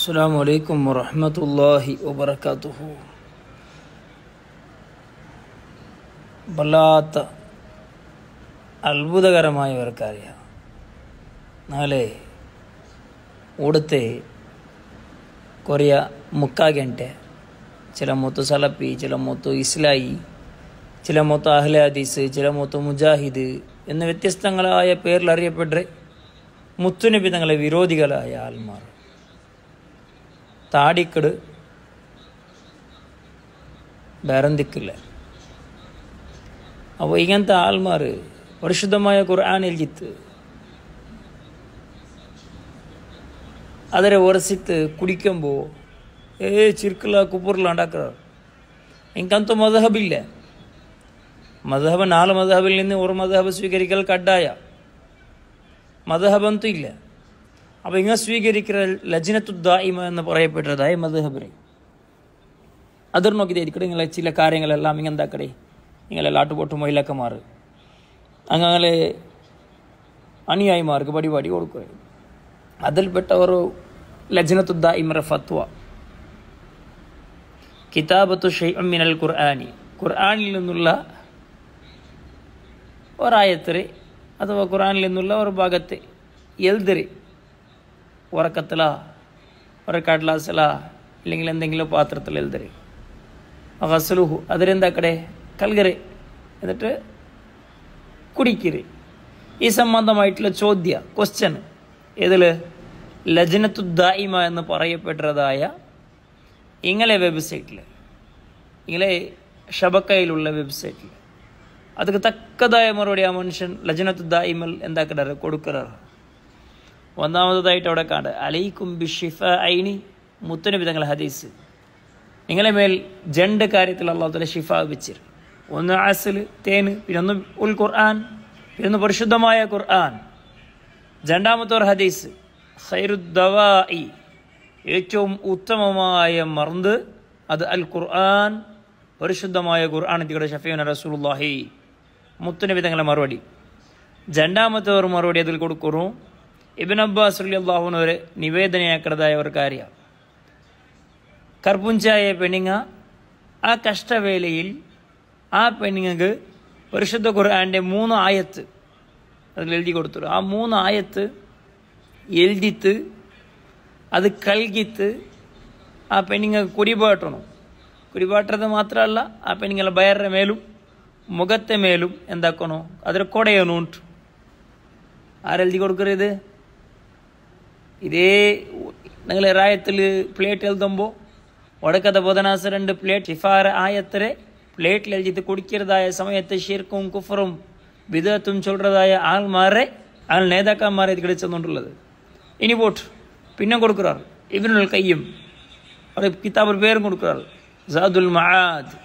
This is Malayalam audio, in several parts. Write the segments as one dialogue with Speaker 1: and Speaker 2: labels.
Speaker 1: അസ്സലാമു അലൈക്കും വറഹ്മത്തുള്ളാഹി വബറകാതുഹു. വല്ലാത്ത അത്ഭുതകരമായ ഒരു കാര്യമാണ്. നാളെ ഓടത്തെ കൊറിയ ಮುಕ್ಕಾ ಗಂಟೆ ചില ಮೊತ್ತು സലഫി, ചില ಮೊತ್ತು ഇസ്ലായി, ചില ಮೊತ್ತು അഹ്ലെ ഹദീസ്, ചില ಮೊತ್ತು മുജാഹിദ് എന്ന വ്യത്യസ്തങ്ങളായ പേരിൽ അറിയപ്പെട്ട മുത്തുനബി തങ്ങളെ വിരോധികളായ ആൾമാർ താടിക്കട് ബേറന്തിക്കില്ല. അപ്പോൾ ഇങ്ങനത്തെ ആൾമാർ പരിശുദ്ധമായ ഖുർആൻ എഴുതിത്ത് അതിനെ ഒരസിത്ത് കുടിക്കുമ്പോൾ ചിർക്കില്ല കുപ്പുറില്ല ഉണ്ടാക്കുക. എനിക്കಂತೂ മദ്ഹബില്ല. മദ്ഹബ് 4 മദ്ഹബിൽ നിന്ന് ഒരു മദ്ഹബ് സ്വീകരിക്കൽ കഡ്ഡായ, മദ്ഹബ് ಅಂತೂ ഇല്ല. അപ്പോൾ ഇങ്ങനെ സ്വീകരിക്കുന്ന ലജ്നത്തു ദായിമ എന്ന് പറയപ്പെട്ടതായ മദ്ഹബിനെ അതിർ നോക്കിയിരിക്കട്ടെ. നിങ്ങളെ ചില കാര്യങ്ങളെല്ലാം ഇങ്ങെന്താക്കടേ, നിങ്ങളെ ലാട്ടുപോട്ട് മൊയിലക്കന്മാർ അങ്ങനെ അനുയായിമാർക്ക് പടി കൊടുക്കുക. അതിൽപ്പെട്ട ഒരു ലജ്നത്തു ദായിമയുടെ ഫത്വ കിതാബത്തു ഷൈഉം മിനൽ ഖുർആനി, ഖുർആനിൽ നിന്നുള്ള ഒരായത്തില് അഥവാ ഖുർആനിൽ നിന്നുള്ള ഒരു ഭാഗത്ത് എഴുതര് ഉറക്കത്തില ഒരു കടലാസില ഇല്ലെങ്കിൽ എന്തെങ്കിലും പാത്രത്തിൽ എഴുതര് അസലുഹു അതിലെന്താക്കടെ കൽകര് എന്നിട്ട് കുടിക്കര്. ഈ സംബന്ധമായിട്ടുള്ള ക്വസ്റ്റ്യൻ ഇതിൽ ലജ്നത്തു ദായിമ എന്ന് പറയപ്പെട്ടതായ ഇങ്ങളെ വെബ്സൈറ്റിൽ, ഇങ്ങളെ ഷബക്കയിലുള്ള വെബ്സൈറ്റിൽ ಅದಕ್ಕೆ ತಕ್ಕದಾಯ മറുപടി ആ മനുഷ്യൻ ലജ്നത്തു ദായിമൽ എന്താക്കിടാറ് കൊടുക്കാറ്. ഒന്നാമതായിട്ട് അവിടെ കാണുക അലൈക്കും ബിഷിഫഅൈനി, മുത്തുനബി തങ്ങളുടെ ഹദീസ്, നിങ്ങളെ മേൽ 2 കാര്യത്തിൽ അല്ലാഹു തആല ഷിഫ വെച്ചിരുന്നു. ഒന്ന് അസ്ൽ തേന്, പിന്നെ ഉൽ ഖുർആൻ, പിന്നെ പരിശുദ്ധമായ ഖുർആൻ. രണ്ടാമത്തെ ഒരു ഹദീസ് ഖൈറുദ്ദവാഇ, ഏറ്റവും ഉത്തമമായ മരുന്ന് അത് അൽ ഖുർആൻ, പരിശുദ്ധമായ ഖുർആൻ. ഇതിയുടെ ഷഫീഉന റസൂലുള്ളാഹി, മുത്തുനബി തങ്ങളുടെ മറുപടി. രണ്ടാമത്തെ ഒരു മറുപടി അതിൽ കൊടുക്കുന്നു ഇബ്നു അബ്ബാസ് റളിയല്ലാഹു അൻഹു ഒരു നിവേദനയാക്കുന്നതായ ഒരു കാര്യമാണ്. കർപ്പുഞ്ചായ പെണ്ണുങ്ങ ആ കഷ്ടവേളയിൽ ആ പെണ്ണുങ്ങൾക്ക് പരിശുദ്ധ ഖുർആൻ്റെ 3 ആയത്ത് അതിൽ എഴുതി കൊടുത്തു. ആ 3 ആയത്ത് എഴുതിത്ത് അത് കൽകിത്ത് ആ പെണ്ണുങ്ങൾക്ക് കുടിപാട്ടണം. കുടിപാട്ടത് മാത്രമല്ല, ആ പെണ്ണുങ്ങളെ ബയറിൻ്റെ മേലും മുഖത്തെ മേലും എന്താക്കണോ അതിൽ കൊടയണുണ്ട്. ആരെഴുതി കൊടുക്കരുത്? ഇതേ നിങ്ങൾ റായത്തിൽ പ്ലേറ്റ് എഴുതുമ്പോൾ വടക്കത്തെ ബുധനാസ 2 പ്ലേറ്റ് ഷിഫാര ആയത്തരെ പ്ലേറ്റിൽ എഴുതിയിട്ട് കുടിக்கிறതായ സമയത്ത് ഷിർക്കും കുഫറും ബിദഅത്തും ചൊല്ലുന്നതായ ആൾമാരെ നേതാക്കന്മാരെ ഇത് കിടച്ചെന്നുള്ളത്. ഇനി പോട്ട് പിന്നെ കൊടുക്കുറാറ് ഇബ്നുൽ ഖയ്യിം, അവിടെ കിതാബിൻ്റെ പേരും കൊടുക്കുറാറ് സാദുൽ മആദ്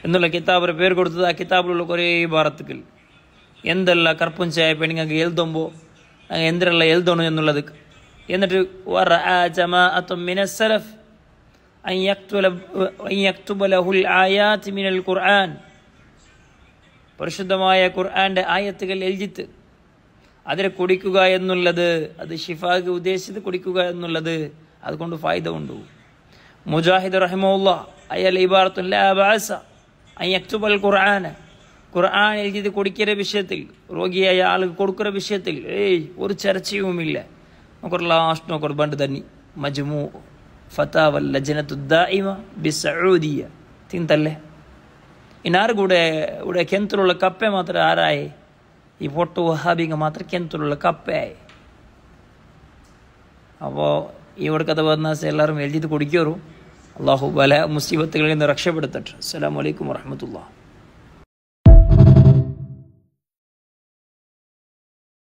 Speaker 1: എന്നുള്ള കിതാബിൻ്റെ പേര് കൊടുത്തത്. ആ കിതാബിലുള്ള കുറേ ഭാരത്തുകൾ എന്തെല്ലാം കർപ്പുഞ്ചായ പെണ്ണുങ്ങൾക്ക് എഴുതുമ്പോൾ എന്തെല്ലാം എഴുതണം എന്നുള്ളത്. എന്നിട്ട് പരിശുദ്ധമായ ഖുർആന്റെ ആയത്തുകൾ എഴുതിത്ത് അതിനെ കുടിക്കുക എന്നുള്ളത്, അത് ഷിഫാക്ക് ഉദ്ദേശിച്ചത് കുടിക്കുക എന്നുള്ളത്, അതുകൊണ്ട് ഫായിദ ഉണ്ട്. മുജാഹിദ് റഹിമഹുല്ലാഹ് അയാൾ ഇബാറത്തുൻ ലാ ബഅസ അൻ യക്തുബൽ ഖുർആന, ഖുർആൻ എഴുതി കുടിക്കുന്ന വിഷയത്തിൽ, രോഗിയായ ആൾക്ക് കൊടുക്കുന്ന വിഷയത്തിൽ ഒരു ചർച്ചയുമില്ല. നോക്കർ ലാസ്റ്റ് നോക്കർ ബണ്ട് തന്നെ മജ്മൂ ഫതാവ ലജ്നത്തു ദായിമ ബിസഊദിയ തിന്തല്ലേ. ഇനാർ കൂടെ ഇവിടെ കെന്തലുള്ള കപ്പ മാത്രം ആരായി ഈ പൊട്ടു വഹാബിങ്ങ മാത്രം കെന്തലുള്ള കപ്പയായി. അപ്പോൾ ഈ കൊടുക്കത്തെ ബദനാസ എല്ലാവരും എഴുതിയിട്ട് കുടിക്കോറും. അള്ളാഹു പല മുസീബത്തുകളിൽ നിന്ന് രക്ഷപ്പെടുത്തട്ടെ. അസ്സലാമു അലൈക്കും വറഹ്മത്തുള്ളാഹി.